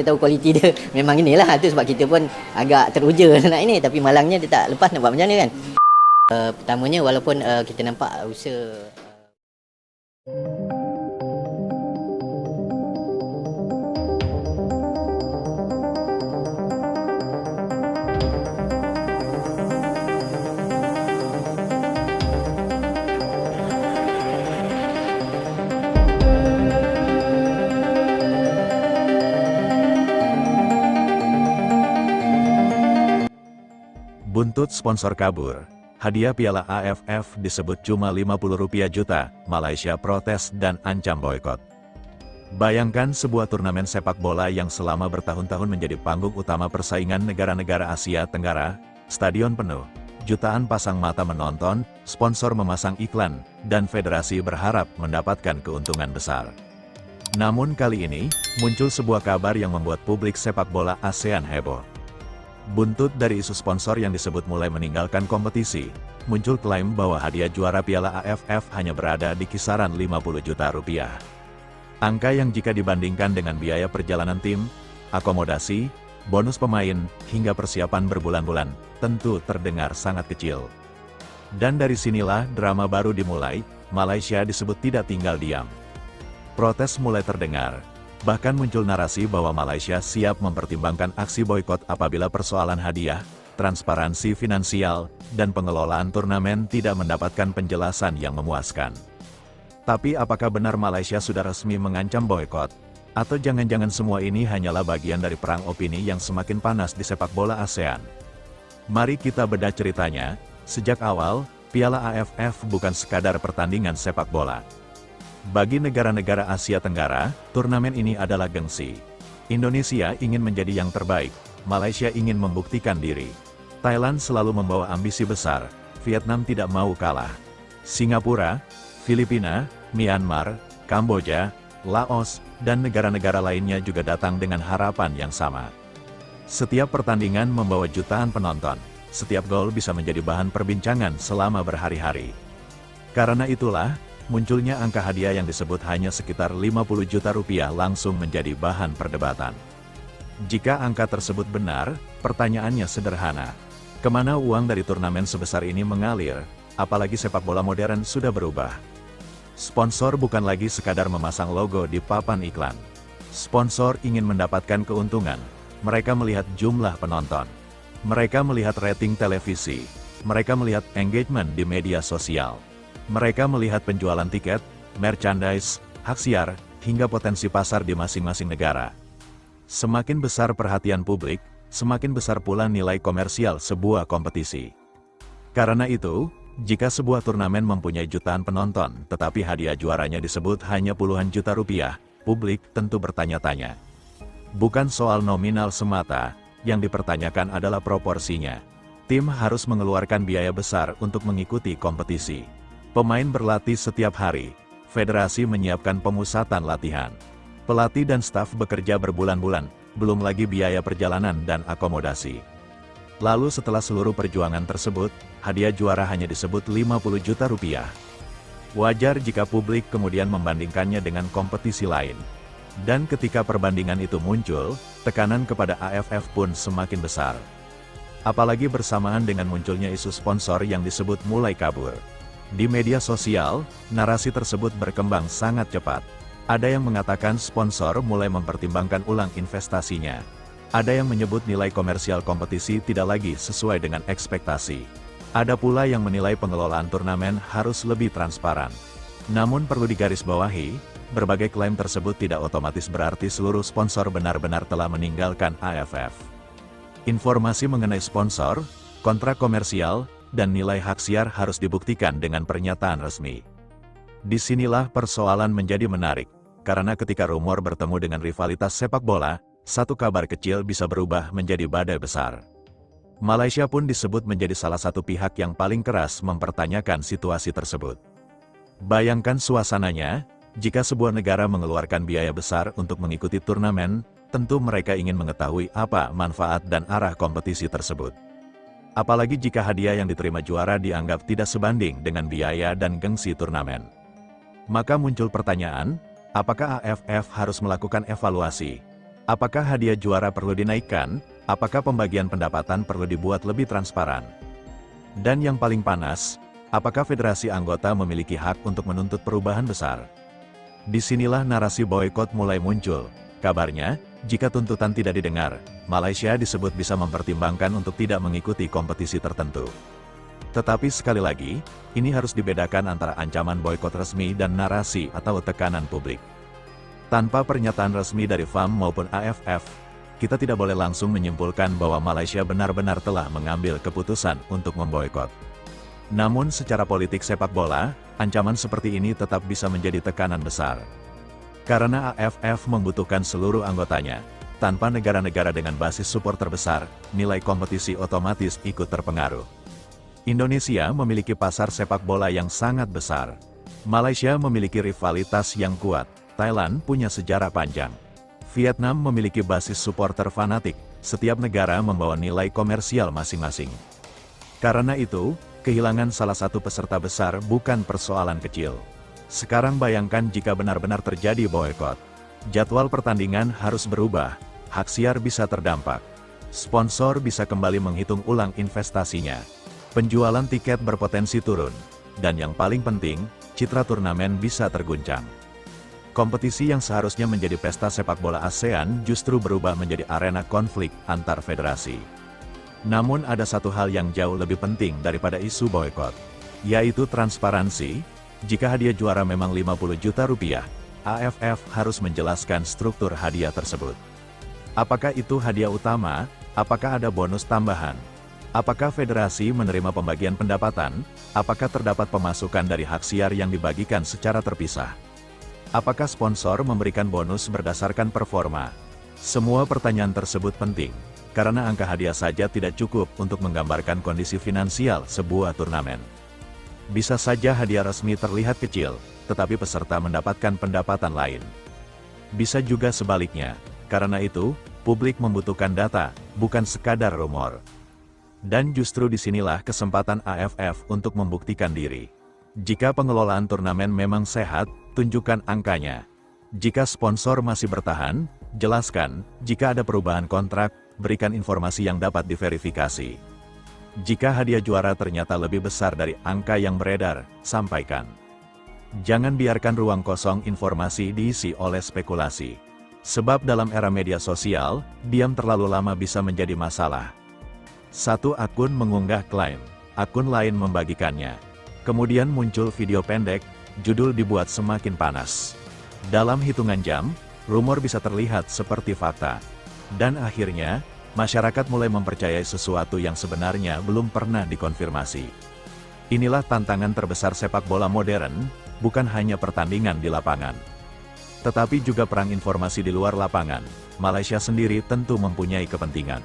tahu kualiti dia memang inilah. Tu sebab kita pun agak teruja nak ini, tapi malangnya dia tak lepas nak buat macam mana kan. Pertamanya walaupun kita nampak usaha Buntut sponsor kabur, hadiah Piala AFF disebut cuma Rp50 juta, Malaysia protes dan ancam boikot. Bayangkan sebuah turnamen sepak bola yang selama bertahun-tahun menjadi panggung utama persaingan negara-negara Asia Tenggara, stadion penuh, jutaan pasang mata menonton, sponsor memasang iklan, dan federasi berharap mendapatkan keuntungan besar. Namun kali ini, muncul sebuah kabar yang membuat publik sepak bola ASEAN heboh. Buntut dari isu sponsor yang disebut mulai meninggalkan kompetisi, muncul klaim bahwa hadiah juara Piala AFF hanya berada di kisaran Rp50 juta. Angka yang jika dibandingkan dengan biaya perjalanan tim, akomodasi, bonus pemain, hingga persiapan berbulan-bulan, tentu terdengar sangat kecil. Dan dari sinilah drama baru dimulai, Malaysia disebut tidak tinggal diam. Protes mulai terdengar. Bahkan muncul narasi bahwa Malaysia siap mempertimbangkan aksi boikot apabila persoalan hadiah, transparansi finansial, dan pengelolaan turnamen tidak mendapatkan penjelasan yang memuaskan. Tapi apakah benar Malaysia sudah resmi mengancam boikot? Atau jangan-jangan semua ini hanyalah bagian dari perang opini yang semakin panas di sepak bola ASEAN? Mari kita bedah ceritanya. Sejak awal, Piala AFF bukan sekadar pertandingan sepak bola. Bagi negara-negara Asia Tenggara, turnamen ini adalah gengsi. Indonesia ingin menjadi yang terbaik, Malaysia ingin membuktikan diri. Thailand selalu membawa ambisi besar, Vietnam tidak mau kalah. Singapura, Filipina, Myanmar, Kamboja, Laos, dan negara-negara lainnya juga datang dengan harapan yang sama. Setiap pertandingan membawa jutaan penonton, setiap gol bisa menjadi bahan perbincangan selama berhari-hari. Karena itulah, munculnya angka hadiah yang disebut hanya sekitar Rp50 juta langsung menjadi bahan perdebatan. Jika angka tersebut benar, pertanyaannya sederhana. Kemana uang dari turnamen sebesar ini mengalir, apalagi sepak bola modern sudah berubah? Sponsor bukan lagi sekadar memasang logo di papan iklan. Sponsor ingin mendapatkan keuntungan. Mereka melihat jumlah penonton. Mereka melihat rating televisi. Mereka melihat engagement di media sosial. Mereka melihat penjualan tiket, merchandise, hak siar, hingga potensi pasar di masing-masing negara. Semakin besar perhatian publik, semakin besar pula nilai komersial sebuah kompetisi. Karena itu, jika sebuah turnamen mempunyai jutaan penonton, tetapi hadiah juaranya disebut hanya puluhan juta rupiah, publik tentu bertanya-tanya. Bukan soal nominal semata, yang dipertanyakan adalah proporsinya. Tim harus mengeluarkan biaya besar untuk mengikuti kompetisi. Pemain berlatih setiap hari, federasi menyiapkan pemusatan latihan. Pelatih dan staf bekerja berbulan-bulan, belum lagi biaya perjalanan dan akomodasi. Lalu setelah seluruh perjuangan tersebut, hadiah juara hanya disebut Rp50 juta. Wajar jika publik kemudian membandingkannya dengan kompetisi lain. Dan ketika perbandingan itu muncul, tekanan kepada AFF pun semakin besar. Apalagi bersamaan dengan munculnya isu sponsor yang disebut mulai kabur. Di media sosial, narasi tersebut berkembang sangat cepat. Ada yang mengatakan sponsor mulai mempertimbangkan ulang investasinya. Ada yang menyebut nilai komersial kompetisi tidak lagi sesuai dengan ekspektasi. Ada pula yang menilai pengelolaan turnamen harus lebih transparan. Namun perlu digarisbawahi, berbagai klaim tersebut tidak otomatis berarti seluruh sponsor benar-benar telah meninggalkan AFF. Informasi mengenai sponsor, kontrak komersial, dan nilai hak siar harus dibuktikan dengan pernyataan resmi. Disinilah persoalan menjadi menarik, karena ketika rumor bertemu dengan rivalitas sepak bola, satu kabar kecil bisa berubah menjadi badai besar. Malaysia pun disebut menjadi salah satu pihak yang paling keras mempertanyakan situasi tersebut. Bayangkan suasananya, jika sebuah negara mengeluarkan biaya besar untuk mengikuti turnamen, tentu mereka ingin mengetahui apa manfaat dan arah kompetisi tersebut. Apalagi jika hadiah yang diterima juara dianggap tidak sebanding dengan biaya dan gengsi turnamen. Maka muncul pertanyaan, apakah AFF harus melakukan evaluasi? Apakah hadiah juara perlu dinaikkan? Apakah pembagian pendapatan perlu dibuat lebih transparan? Dan yang paling panas, apakah federasi anggota memiliki hak untuk menuntut perubahan besar? Disinilah narasi boykot mulai muncul. Kabarnya, jika tuntutan tidak didengar, Malaysia disebut bisa mempertimbangkan untuk tidak mengikuti kompetisi tertentu. Tetapi sekali lagi, ini harus dibedakan antara ancaman boykot resmi dan narasi atau tekanan publik. Tanpa pernyataan resmi dari FAM maupun AFF, kita tidak boleh langsung menyimpulkan bahwa Malaysia benar-benar telah mengambil keputusan untuk memboikot. Namun secara politik sepak bola, ancaman seperti ini tetap bisa menjadi tekanan besar. Karena AFF membutuhkan seluruh anggotanya. Tanpa negara-negara dengan basis supporter besar, nilai kompetisi otomatis ikut terpengaruh. Indonesia memiliki pasar sepak bola yang sangat besar. Malaysia memiliki rivalitas yang kuat. Thailand punya sejarah panjang. Vietnam memiliki basis supporter fanatik. Setiap negara membawa nilai komersial masing-masing. Karena itu, kehilangan salah satu peserta besar bukan persoalan kecil. Sekarang bayangkan jika benar-benar terjadi boykot. Jadwal pertandingan harus berubah, hak siar bisa terdampak. Sponsor bisa kembali menghitung ulang investasinya. Penjualan tiket berpotensi turun. Dan yang paling penting, citra turnamen bisa terguncang. Kompetisi yang seharusnya menjadi pesta sepak bola ASEAN justru berubah menjadi arena konflik antar federasi. Namun ada satu hal yang jauh lebih penting daripada isu boykot, yaitu transparansi. Jika hadiah juara memang 50 juta rupiah, AFF harus menjelaskan struktur hadiah tersebut. Apakah itu hadiah utama? Apakah ada bonus tambahan? Apakah federasi menerima pembagian pendapatan? Apakah terdapat pemasukan dari hak siar yang dibagikan secara terpisah? Apakah sponsor memberikan bonus berdasarkan performa? Semua pertanyaan tersebut penting, karena angka hadiah saja tidak cukup untuk menggambarkan kondisi finansial sebuah turnamen. Bisa saja hadiah resmi terlihat kecil, tetapi peserta mendapatkan pendapatan lain. Bisa juga sebaliknya, karena itu, publik membutuhkan data, bukan sekadar rumor. Dan justru disinilah kesempatan AFF untuk membuktikan diri. Jika pengelolaan turnamen memang sehat, tunjukkan angkanya. Jika sponsor masih bertahan, jelaskan. Jika ada perubahan kontrak, berikan informasi yang dapat diverifikasi. Jika hadiah juara ternyata lebih besar dari angka yang beredar, sampaikan. Jangan biarkan ruang kosong informasi diisi oleh spekulasi. Sebab dalam era media sosial, diam terlalu lama bisa menjadi masalah. Satu akun mengunggah klaim, akun lain membagikannya. Kemudian muncul video pendek, judul dibuat semakin panas. Dalam hitungan jam, rumor bisa terlihat seperti fakta. Dan akhirnya, masyarakat mulai mempercayai sesuatu yang sebenarnya belum pernah dikonfirmasi. Inilah tantangan terbesar sepak bola modern, bukan hanya pertandingan di lapangan, tetapi juga perang informasi di luar lapangan. Malaysia sendiri tentu mempunyai kepentingan.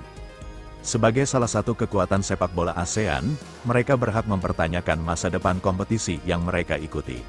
Sebagai salah satu kekuatan sepak bola ASEAN, mereka berhak mempertanyakan masa depan kompetisi yang mereka ikuti.